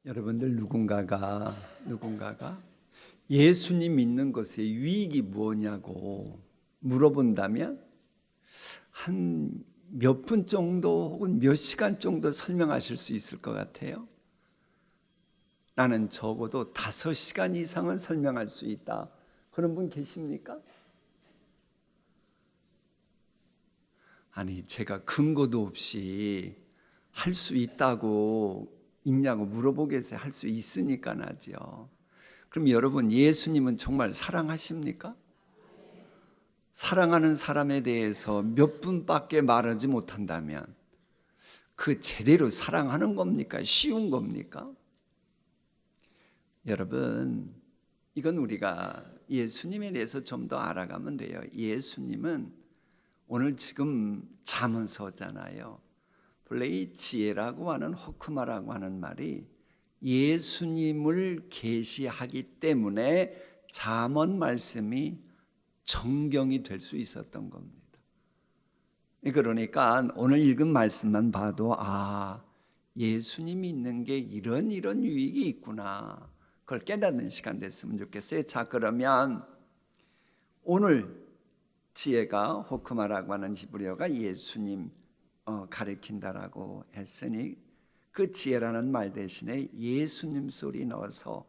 여러분들 누군가가 예수님 믿는 것의 유익이 무엇냐고 물어본다면 한 몇 분 정도 혹은 몇 시간 정도 설명하실 수 있을 것 같아요. 나는 적어도 5시간 이상은 설명할 수 있다. 그런 분 계십니까? 아니, 제가 근거도 없이 할 수 있냐고 물어보겠어요. 할 수 있으니까 하죠. 그럼 여러분, 예수님은 정말 사랑하십니까? 사랑하는 사람에 대해서 몇 분밖에 말하지 못한다면 그 제대로 사랑하는 겁니까? 쉬운 겁니까? 여러분, 이건 우리가 예수님에 대해서 좀 더 알아가면 돼요. 예수님은 오늘 지금 잠언서잖아요. 본래 이 지혜라고 하는 호크마라고 하는 말이 예수님을 계시하기 때문에 잠언 말씀이 정경이 될 수 있었던 겁니다. 그러니까 오늘 읽은 말씀만 봐도 예수님이 있는 게 이런 유익이 있구나, 그걸 깨닫는 시간 됐으면 좋겠어요. 자, 그러면 오늘 지혜가 호크마라고 하는 히브리어가 예수님 가리킨다라고 했으니 그 지혜라는 말 대신에 예수님 소리 넣어서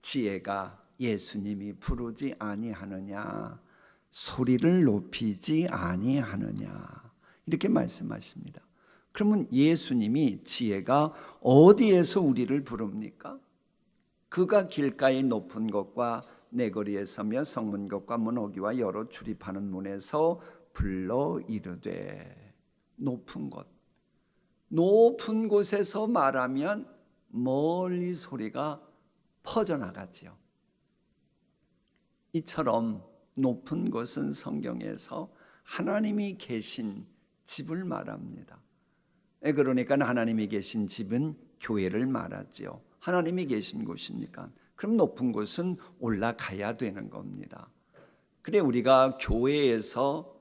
지혜가 예수님이 부르지 아니하느냐, 소리를 높이지 아니하느냐, 이렇게 말씀하십니다. 그러면 예수님이 지혜가 어디에서 우리를 부릅니까? 그가 길가의 높은 곳과 내거리에 서며 성문것과 문호기와 여러 출입하는 문에서 불러 이르되. 높은 곳에서 말하면 멀리 소리가 퍼져나가지요. 이처럼 높은 곳은 성경에서 하나님이 계신 집을 말합니다. 그러니까 하나님이 계신 집은 교회를 말하지요. 하나님이 계신 곳이니까 그럼 높은 곳은 올라가야 되는 겁니다. 그래, 우리가 교회에서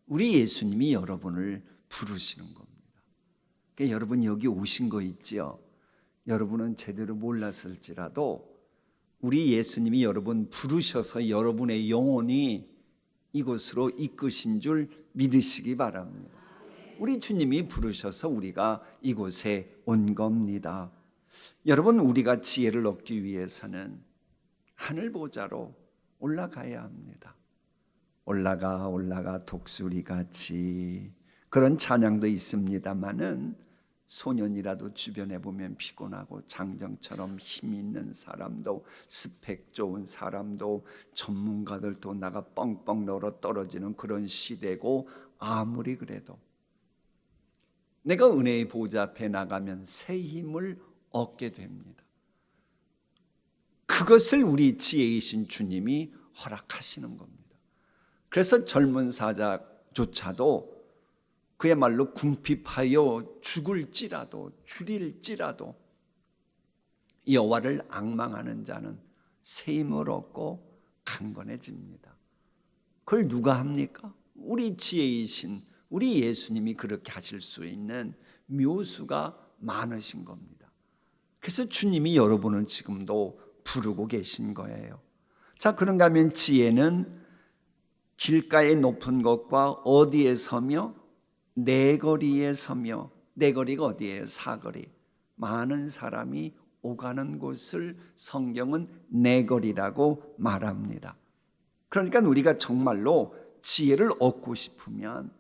우리 예수님이 여러분을 부르시는 겁니다. 그러니까 여러분 여기 오신 거 있지요. 여러분은 제대로 몰랐을지라도 우리 예수님이 여러분 부르셔서 여러분의 영혼이 이곳으로 이끄신 줄 믿으시기 바랍니다. 우리 주님이 부르셔서 우리가 이곳에 온 겁니다. 여러분, 우리가 지혜를 얻기 위해서는 하늘 보좌로 올라가야 합니다. 올라가 독수리같이, 그런 찬양도 있습니다마는 소년이라도 주변에 보면 피곤하고 장정처럼 힘 있는 사람도, 스펙 좋은 사람도, 전문가들도 나가 뻥뻥 놀아 떨어지는 그런 시대고, 아무리 그래도 내가 은혜의 보좌 앞에 나가면 새 힘을 얻게 됩니다. 그것을 우리 지혜이신 주님이 허락하시는 겁니다. 그래서 젊은 사자조차도 그야말로 궁핍하여 줄일지라도 여호와를 앙망하는 자는 새 힘을 얻고 강건해집니다. 그걸 누가 합니까? 우리 지혜이신 우리 예수님이 그렇게 하실 수 있는 묘수가 많으신 겁니다. 그래서 주님이 여러분을 지금도 부르고 계신 거예요. 자, 그런가 하면 지혜는 길가의 높은 곳과 어디에 서며 내거리에 서며, 내거리가 어디예요? 사거리. 많은 사람이 오가는 곳을 성경은 내거리라고 말합니다. 그러니까 우리가 정말로 지혜를 얻고 싶으면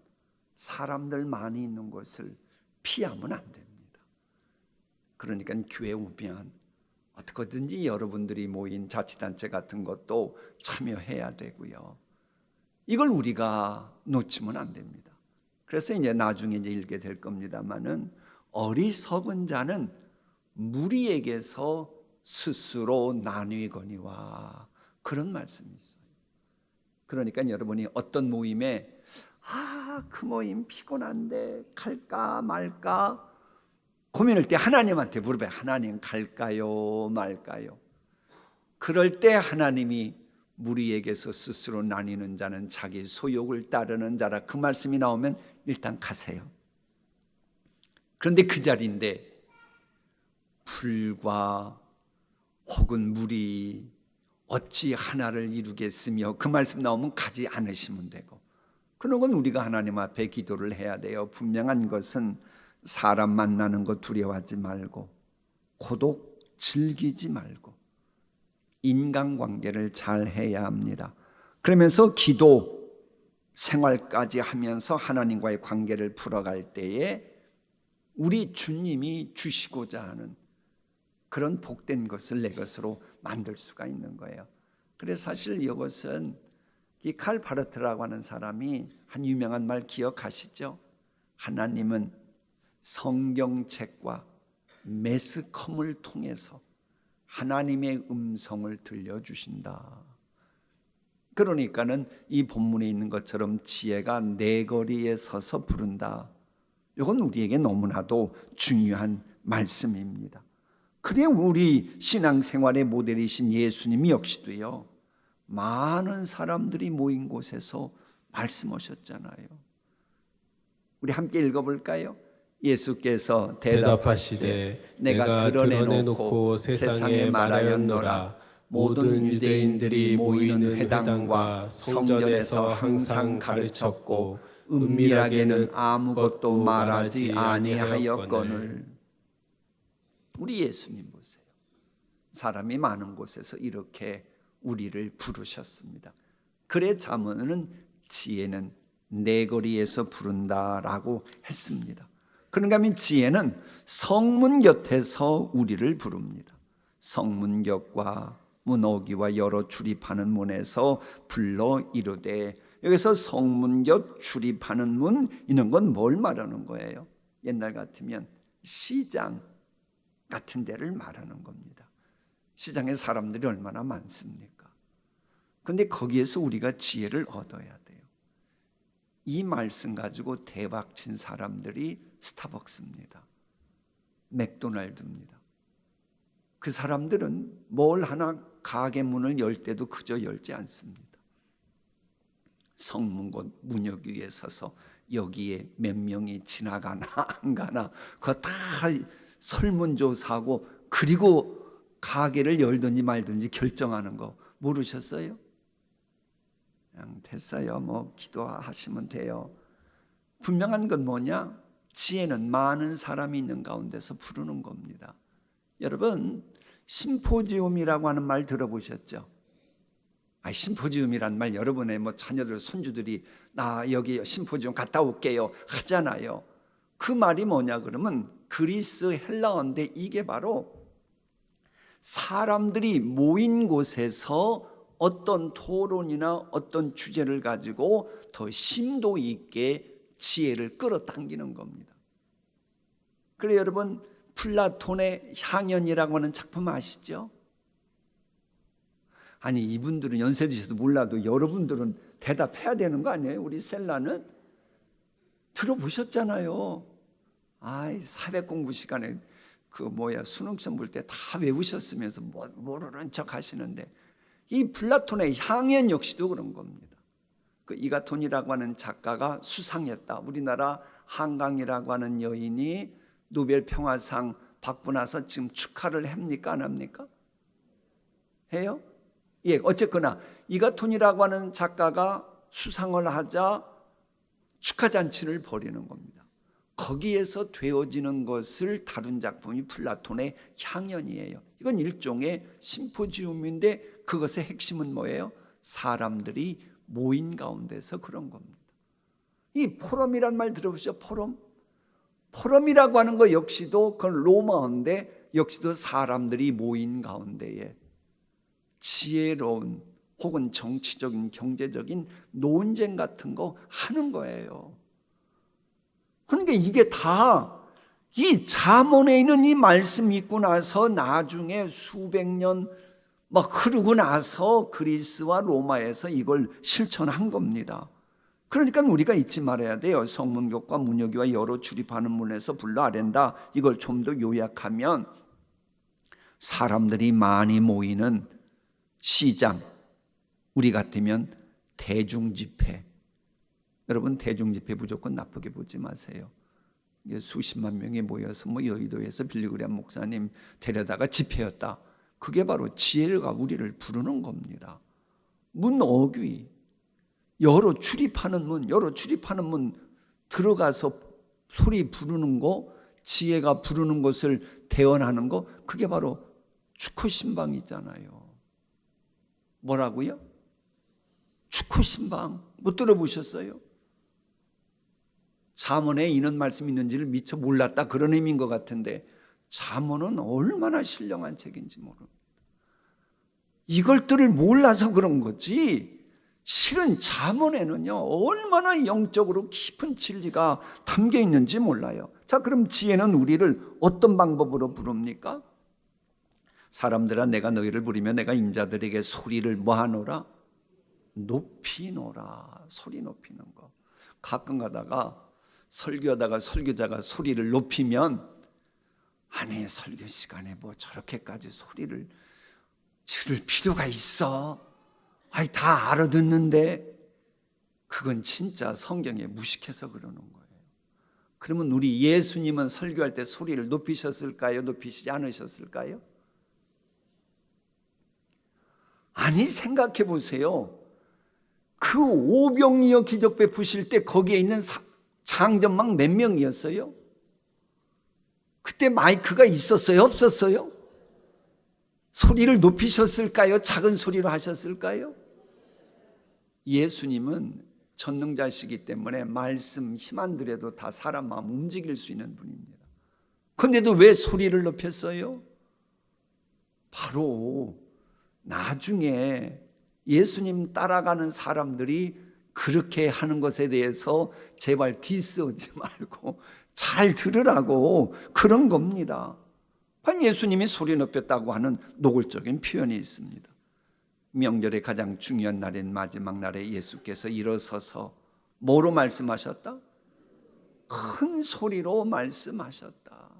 사람들 많이 있는 곳을 피하면 안 됩니다. 그러니까 교회 오면 어떻게든지 여러분들이 모인 자치단체 같은 것도 참여해야 되고요. 이걸 우리가 놓치면 안 됩니다. 그래서 이제 나중에 읽게 될 겁니다만은 어리석은 자는 무리에게서 스스로 나뉘거니와, 그런 말씀이 있어요. 그러니까 여러분이 어떤 모임에 그 모임 피곤한데 갈까 말까 고민할 때 하나님한테 물어봐요. 하나님, 갈까요 말까요? 그럴 때 하나님이 무리에게서 스스로 나뉘는 자는 자기 소욕을 따르는 자라, 그 말씀이 나오면 일단 가세요. 그런데 그 자리인데 불과 혹은 물이 어찌 하나를 이루겠으며, 그 말씀 나오면 가지 않으시면 되고, 그런 건 우리가 하나님 앞에 기도를 해야 돼요. 분명한 것은 사람 만나는 거 두려워하지 말고, 고독 즐기지 말고, 인간관계를 잘 해야 합니다. 그러면서 기도 생활까지 하면서 하나님과의 관계를 풀어갈 때에 우리 주님이 주시고자 하는 그런 복된 것을 내 것으로 만들 수가 있는 거예요. 그래서 사실 이것은 이 칼 바르트라고 하는 사람이 한 유명한 말 기억하시죠? 하나님은 성경책과 매스컴을 통해서 하나님의 음성을 들려주신다. 그러니까는 이 본문에 있는 것처럼 지혜가 내 거리에 서서 부른다. 이건 우리에게 너무나도 중요한 말씀입니다. 그래 우리 신앙생활의 모델이신 예수님 역시도요, 많은 사람들이 모인 곳에서 말씀하셨잖아요. 우리 함께 읽어볼까요? 예수께서 대답하시되 내가 드러내놓고 세상에 말하였노라. 모든 유대인들이 모이는 회당과 성전에서 항상 가르쳤고 은밀하게는 아무것도 말하지 아니하였거늘. 우리 예수님 보세요. 사람이 많은 곳에서 이렇게 우리를 부르셨습니다. 그래 잠언은 지혜는 내 거리에서 부른다라고 했습니다. 그런가 하면 지혜는 성문 곁에서 우리를 부릅니다. 성문 곁과 문어기와 여러 출입하는 문에서 불러 이르되, 여기서 성문 곁 출입하는 문, 이런 건 뭘 말하는 거예요? 옛날 같으면 시장 같은 데를 말하는 겁니다. 시장에 사람들이 얼마나 많습니까? 그런데 거기에서 우리가 지혜를 얻어야 돼요. 이 말씀 가지고 대박 친 사람들이 스타벅스입니다. 맥도날드입니다. 그 사람들은 뭘 하나 가게 문을 열 때도 그저 열지 않습니다. 성문곳 문역 위에 서서 여기에 몇 명이 지나가나 안 가나 그거 다 설문조사하고, 그리고 가게를 열든지 말든지 결정하는 거 모르셨어요? 그냥 됐어요, 뭐 기도하시면 돼요. 분명한 건 뭐냐? 지혜는 많은 사람이 있는 가운데서 부르는 겁니다. 여러분, 심포지움이라고 하는 말 들어보셨죠? 심포지움이란 말 여러분의 자녀들, 손주들이 나 여기 심포지움 갔다 올게요 하잖아요. 그 말이 뭐냐 그러면 그리스 헬라어인데, 이게 바로 사람들이 모인 곳에서 어떤 토론이나 어떤 주제를 가지고 더 심도 있게 지혜를 끌어당기는 겁니다. 그래 여러분, 플라톤의 향연이라고 하는 작품 아시죠? 아니 이분들은 연세 드셔도 몰라도 여러분들은 대답해야 되는 거 아니에요? 우리 셀라는 들어보셨잖아요. 사회 공부 시간에 수능 시험 볼 때 다 외우셨으면서 모르는 척 하시는데, 이 플라톤의 향연 역시도 그런 겁니다. 그 이가톤이라고 하는 작가가 수상했다. 우리나라 한강이라고 하는 여인이 노벨 평화상 받고 나서 지금 축하를 합니까 안 합니까? 해요? 예, 어쨌거나 이가톤이라고 하는 작가가 수상을 하자 축하 잔치를 벌이는 겁니다. 거기에서 되어지는 것을 다룬 작품이 플라톤의 향연이에요. 이건 일종의 심포지움인데, 그것의 핵심은 뭐예요? 사람들이 모인 가운데서 그런 겁니다. 이 포럼이란 말 들어보시죠? 포럼이라고 하는 거 역시도 그건 로마어인데, 역시도 사람들이 모인 가운데에 지혜로운 혹은 정치적인 경제적인 논쟁 같은 거 하는 거예요. 그러니까 이게 다 이 잠언에 있는 이 말씀 읽고 나서 나중에 수백 년 흐르고 나서 그리스와 로마에서 이걸 실천한 겁니다. 그러니까 우리가 잊지 말아야 돼요. 성문격과 문여기와 여러 출입하는 문에서 불러 아랜다. 이걸 좀 더 요약하면 사람들이 많이 모이는 시장, 우리 같으면 대중집회. 여러분 대중집회 무조건 나쁘게 보지 마세요. 수십만 명이 모여서 여의도에서 빌리그레암 목사님 데려다가 집회였다. 그게 바로 지혜가 우리를 부르는 겁니다. 문 어귀, 여러 출입하는 문 들어가서 소리 부르는 거, 지혜가 부르는 것을 대언하는 거, 그게 바로 축구신방이잖아요. 뭐라고요? 축구신방. 못 들어보셨어요? 잠언에 이런 말씀이 있는지를 미처 몰랐다, 그런 의미인 것 같은데, 잠언은 얼마나 신령한 책인지 모릅니다. 이걸들을 몰라서 그런 거지, 실은 잠언에는요 얼마나 영적으로 깊은 진리가 담겨 있는지 몰라요. 자, 그럼 지혜는 우리를 어떤 방법으로 부릅니까? 사람들아, 내가 너희를 부르며 내가 인자들에게 소리를 뭐하노라? 높이노라. 소리 높이는 거. 가끔 가다가 설교하다가 설교자가 소리를 높이면, 아니 설교 시간에 뭐 저렇게까지 소리를 지를 필요가 있어? 아니 다 알아듣는데. 그건 진짜 성경에 무식해서 그러는 거예요. 그러면 우리 예수님은 설교할 때 소리를 높이셨을까요? 높이시지 않으셨을까요? 아니, 생각해 보세요. 그 오병이어 기적 베푸실 때 거기에 있는 장전막 몇 명이었어요? 그때 마이크가 있었어요? 없었어요? 소리를 높이셨을까요? 작은 소리로 하셨을까요? 예수님은 전능자시기 때문에 말씀 힘 안 들여도 다 사람 마음 움직일 수 있는 분입니다. 그런데도 왜 소리를 높였어요? 바로 나중에 예수님 따라가는 사람들이 그렇게 하는 것에 대해서 제발 디스하지 말고 잘 들으라고 그런 겁니다. 예수님이 소리 높였다고 하는 노골적인 표현이 있습니다. 명절의 가장 중요한 날인 마지막 날에 예수께서 일어서서 뭐로 말씀하셨다? 큰 소리로 말씀하셨다.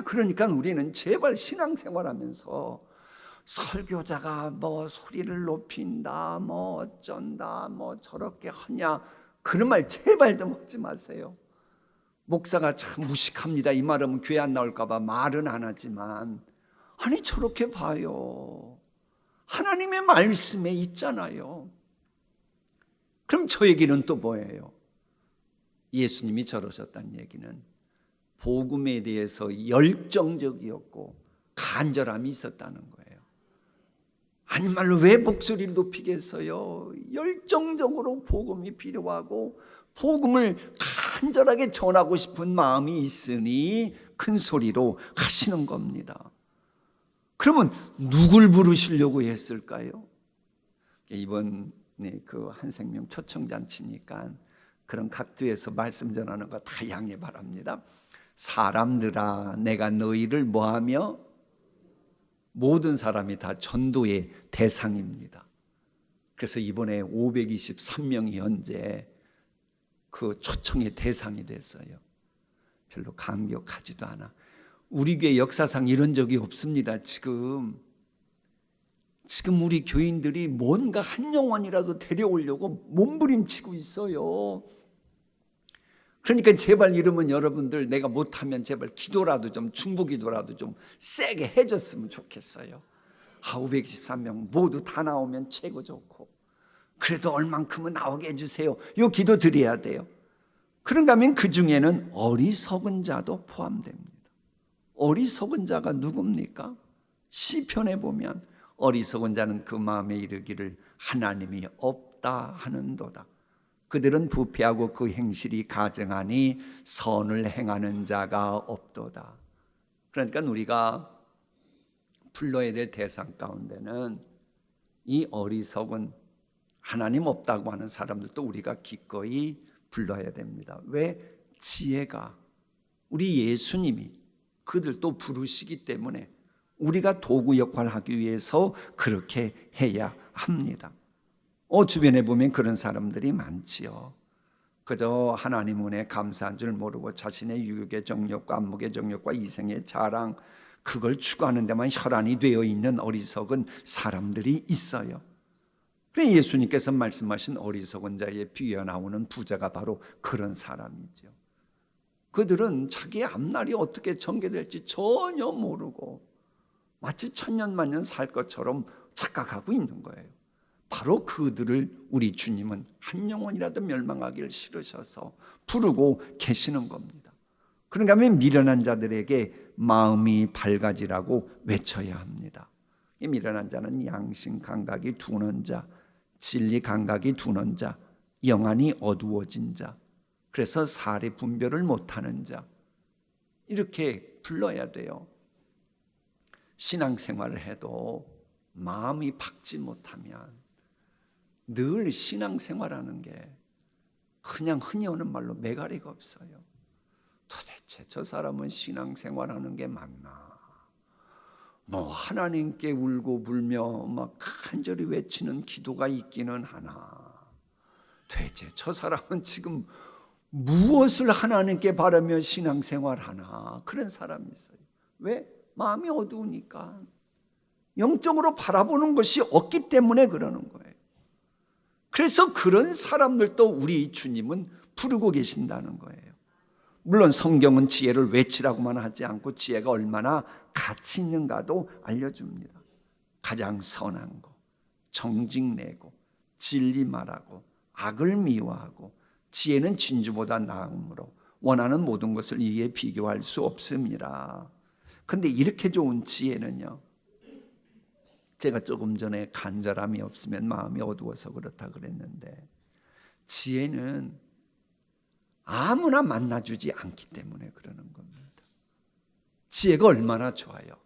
그러니까 우리는 제발 신앙생활하면서 설교자가 뭐 소리를 높인다, 뭐 어쩐다, 뭐 저렇게 하냐, 그런 말 제발도 먹지 마세요. 목사가 참 무식합니다, 이 말하면 교회 안 나올까 봐 말은 안 하지만, 아니 저렇게 봐요. 하나님의 말씀에 있잖아요. 그럼 저 얘기는 또 뭐예요? 예수님이 저러셨다는 얘기는 복음에 대해서 열정적이었고 간절함이 있었다는 거예요. 아니 말로 왜 목소리를 높이겠어요? 열정적으로 복음이 필요하고 복음을 간절하게 전하고 싶은 마음이 있으니 큰 소리로 하시는 겁니다. 그러면 누굴 부르시려고 했을까요? 이번에 그 한생명 초청잔치니까 그런 각도에서 말씀 전하는 거 다 양해 바랍니다. 사람들아, 내가 너희를 뭐하며? 모든 사람이 다 전도의 대상입니다. 그래서 이번에 523명이 현재 그 초청의 대상이 됐어요. 별로 감격하지도 않아. 우리 교회 역사상 이런 적이 없습니다. 지금 우리 교인들이 뭔가 한 영혼이라도 데려오려고 몸부림치고 있어요. 그러니까 제발 이러면 여러분들, 내가 못하면 제발 기도라도 좀, 중보기도라도 좀 세게 해줬으면 좋겠어요. 523명 모두 다 나오면 최고 좋고, 그래도 얼만큼은 나오게 해주세요. 이 기도 드려야 돼요. 그런가 하면 그 중에는 어리석은 자도 포함됩니다. 어리석은 자가 누굽니까? 시편에 보면 어리석은 자는 그 마음에 이르기를 하나님이 없다 하는도다. 그들은 부패하고 그 행실이 가증하니 선을 행하는 자가 없도다. 그러니까 우리가 불러야 될 대상 가운데는 이 어리석은, 하나님 없다고 하는 사람들도 우리가 기꺼이 불러야 됩니다. 왜? 지혜가, 우리 예수님이 그들도 부르시기 때문에 우리가 도구 역할을 하기 위해서 그렇게 해야 합니다. 주변에 보면 그런 사람들이 많지요. 그저 하나님 은혜에 감사한 줄 모르고 자신의 유욕의 정욕과 안목의 정욕과 이생의 자랑, 그걸 추구하는 데만 혈안이 되어 있는 어리석은 사람들이 있어요. 그래서 예수님께서 말씀하신 어리석은 자의 비유에 나오는 부자가 바로 그런 사람이죠. 그들은 자기의 앞날이 어떻게 전개될지 전혀 모르고 마치 천년만년 살 것처럼 착각하고 있는 거예요. 바로 그들을 우리 주님은 한 영혼이라도 멸망하기를 싫으셔서 부르고 계시는 겁니다. 그러니까 미련한 자들에게 마음이 밝아지라고 외쳐야 합니다. 이 미련한 자는 양심 감각이 둔한 자, 진리 감각이 둔한 자, 영안이 어두워진 자, 그래서 사리 분별을 못하는 자, 이렇게 불러야 돼요. 신앙생활을 해도 마음이 밝지 못하면 늘 신앙생활하는 게 그냥 흔히 오는 말로 매가리가 없어요. 도대체 저 사람은 신앙생활하는 게 맞나? 뭐 하나님께 울고 불며 막 간절히 외치는 기도가 있기는 하나, 대체 저 사람은 지금 무엇을 하나님께 바라며 신앙생활하나? 그런 사람이 있어요. 왜? 마음이 어두우니까, 영적으로 바라보는 것이 없기 때문에 그러는 거예요. 그래서 그런 사람들도 우리 주님은 부르고 계신다는 거예요. 물론 성경은 지혜를 외치라고만 하지 않고 지혜가 얼마나 가치 있는가도 알려줍니다. 가장 선한 거, 정직내고, 진리 말하고, 악을 미워하고, 지혜는 진주보다 나음으로 원하는 모든 것을 이에 비교할 수 없습니다. 그런데 이렇게 좋은 지혜는요, 제가 조금 전에 간절함이 없으면 마음이 어두워서 그렇다 그랬는데, 지혜는 아무나 만나주지 않기 때문에 그러는 겁니다. 지혜가 얼마나 좋아요.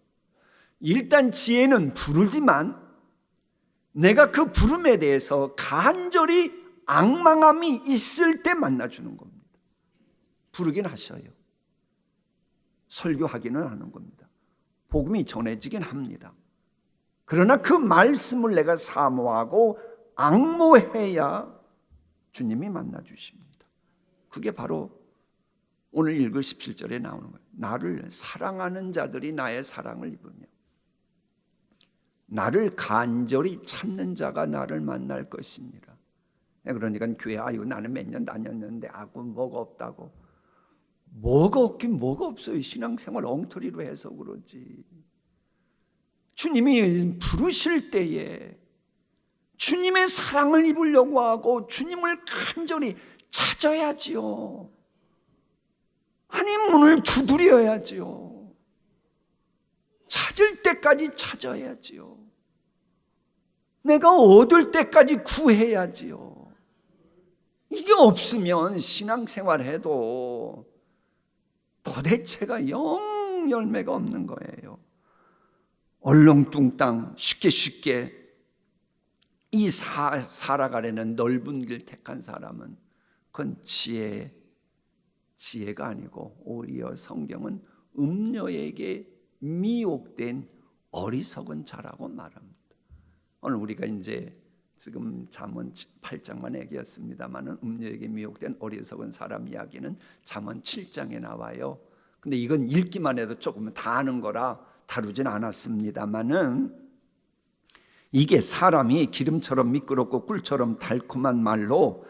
일단 지혜는 부르지만 내가 그 부름에 대해서 간절히 앙망함이 있을 때 만나주는 겁니다. 부르긴 하셔요. 설교하기는 하는 겁니다. 복음이 전해지긴 합니다. 그러나 그 말씀을 내가 사모하고 앙모해야 주님이 만나주십니다. 그게 바로 오늘 읽을 17절에 나오는 거예요. 나를 사랑하는 자들이 나의 사랑을 입으며 나를 간절히 찾는 자가 나를 만날 것이니라. 그러니까 교회 나는 몇 년 다녔는데 뭐가 없다고. 뭐가 없긴 뭐가 없어요. 신앙생활 엉터리로 해서 그러지. 주님이 부르실 때에 주님의 사랑을 입으려고 하고 주님을 간절히 찾아야지요. 아니, 문을 두드려야지요. 찾을 때까지 찾아야지요. 내가 얻을 때까지 구해야지요. 이게 없으면 신앙생활해도 도대체가 영 열매가 없는 거예요. 얼렁뚱땅 쉽게 이 살아가려는 넓은 길 택한 사람은 그건 지혜가 아니고 오히려 성경은 음녀에게 미혹된 어리석은 자라고 말합니다. 오늘 우리가 이제 지금 잠언 8장만 얘기했습니다만은 음녀에게 미혹된 어리석은 사람 이야기는 잠언 7장에 나와요. 근데 이건 읽기만 해도 조금 다 아는 거라 다루진 않았습니다만은, 이게 사람이 기름처럼 미끄럽고 꿀처럼 달콤한 말로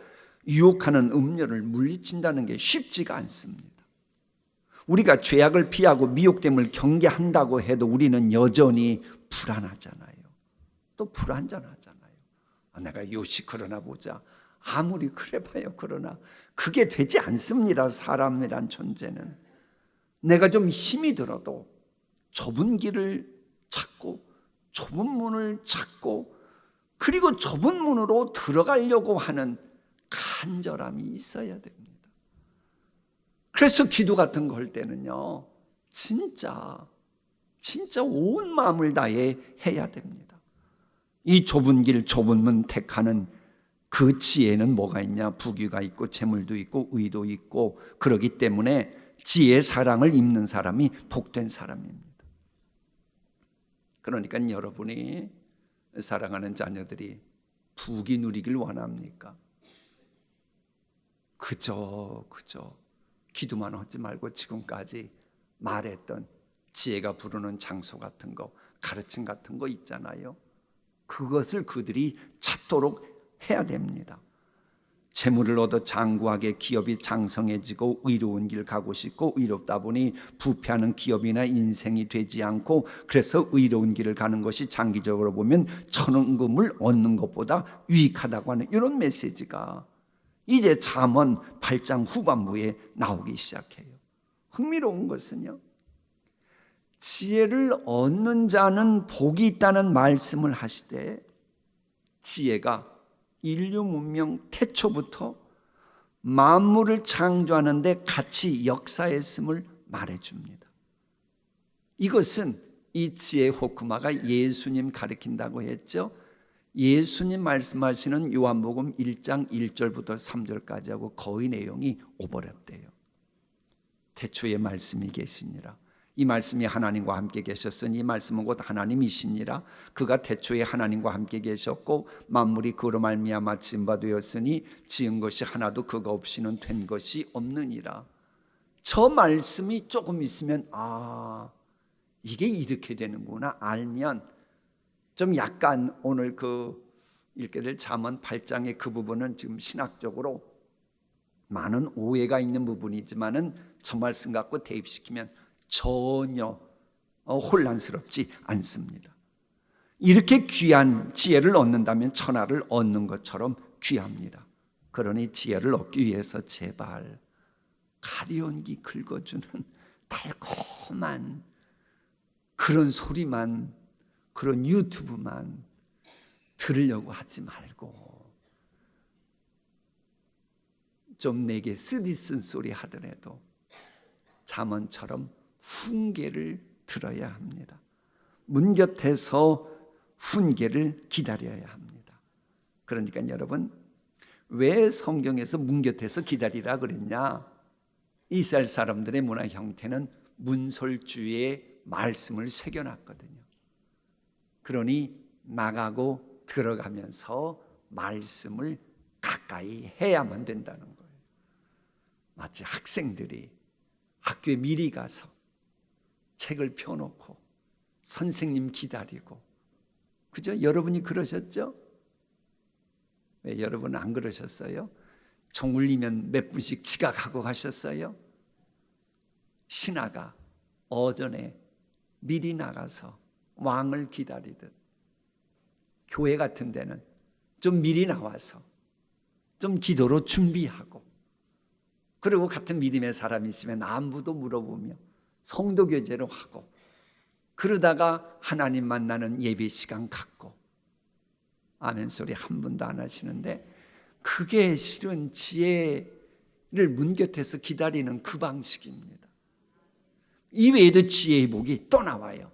유혹하는 음녀를 물리친다는 게 쉽지가 않습니다. 우리가 죄악을 피하고 미혹됨을 경계한다고 해도 우리는 여전히 불안하잖아요. 또 불안전하잖아요. 내가 요시 그러나 보자. 아무리 그래 봐요. 그러나 그게 되지 않습니다. 사람이란 존재는. 내가 좀 힘이 들어도 좁은 길을 찾고 좁은 문을 찾고 그리고 좁은 문으로 들어가려고 하는 간절함이 있어야 됩니다. 그래서 기도 같은 거 할 때는요, 진짜 온 마음을 다해 해야 됩니다. 이 좁은 길 좁은 문 택하는 그 지혜는 뭐가 있냐? 부귀가 있고 재물도 있고 의도 있고, 그러기 때문에 지혜의 사랑을 입는 사람이 복된 사람입니다. 그러니까 여러분이 사랑하는 자녀들이 부귀 누리길 원합니까? 그저 기도만 하지 말고 지금까지 말했던 지혜가 부르는 장소 같은 거, 가르침 같은 거 있잖아요. 그것을 그들이 찾도록 해야 됩니다. 재물을 얻어 장구하게 기업이 장성해지고 의로운 길 가고 싶고 의롭다 보니 부패하는 기업이나 인생이 되지 않고 그래서 의로운 길을 가는 것이 장기적으로 보면 천원금을 얻는 것보다 유익하다고 하는 이런 메시지가 이제 잠언 8장 후반부에 나오기 시작해요. 흥미로운 것은요, 지혜를 얻는 자는 복이 있다는 말씀을 하시되 지혜가 인류 문명 태초부터 만물을 창조하는 데 같이 역사했음을 말해줍니다. 이것은 이 지혜 호크마가 예수님 가르친다고 했죠. 예수님 말씀하시는 요한복음 1장 1절부터 3절까지 하고 거의 내용이 오버랩돼요. 태초에 말씀이 계시니라. 이 말씀이 하나님과 함께 계셨으니 이 말씀은 곧 하나님이시니라. 그가 태초에 하나님과 함께 계셨고 만물이 그로 말미암아 지은 바 되었으니 지은 것이 하나도 그가 없이는 된 것이 없느니라. 저 말씀이 조금 있으면 이게 이렇게 되는구나 알면 좀 약간 오늘 읽게 될 잠언 8장의 그 부분은 지금 신학적으로 많은 오해가 있는 부분이지만은 저 말씀 갖고 대입시키면 전혀 혼란스럽지 않습니다. 이렇게 귀한 지혜를 얻는다면 천하를 얻는 것처럼 귀합니다. 그러니 지혜를 얻기 위해서 제발 가리온기 긁어주는 달콤한 그런 소리만, 그런 유튜브만 들으려고 하지 말고 좀 내게 쓰디쓴 소리 하더라도 잠언처럼 훈계를 들어야 합니다. 문 곁에서 훈계를 기다려야 합니다. 그러니까 여러분, 왜 성경에서 문 곁에서 기다리라 그랬냐? 이스라엘 사람들의 문화 형태는 문설주의 말씀을 새겨놨거든요. 그러니 나가고 들어가면서 말씀을 가까이 해야만 된다는 거예요. 마치 학생들이 학교에 미리 가서 책을 펴놓고 선생님 기다리고, 그죠? 여러분이 그러셨죠? 왜 여러분 안 그러셨어요? 정 울리면 몇 분씩 지각하고 가셨어요? 신하가 어전에 미리 나가서 왕을 기다리듯 교회 같은 데는 좀 미리 나와서 좀 기도로 준비하고, 그리고 같은 믿음의 사람이 있으면 안부도 물어보며 성도 교제로 하고, 그러다가 하나님 만나는 예배 시간 갖고, 아멘 소리 한 분도 안 하시는데 그게 실은 지혜를 문 곁에서 기다리는 그 방식입니다. 이외에도 지혜의 복이 또 나와요.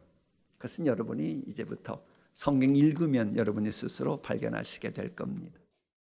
그것은 여러분이 이제부터 성경 읽으면 여러분이 스스로 발견하시게 될 겁니다.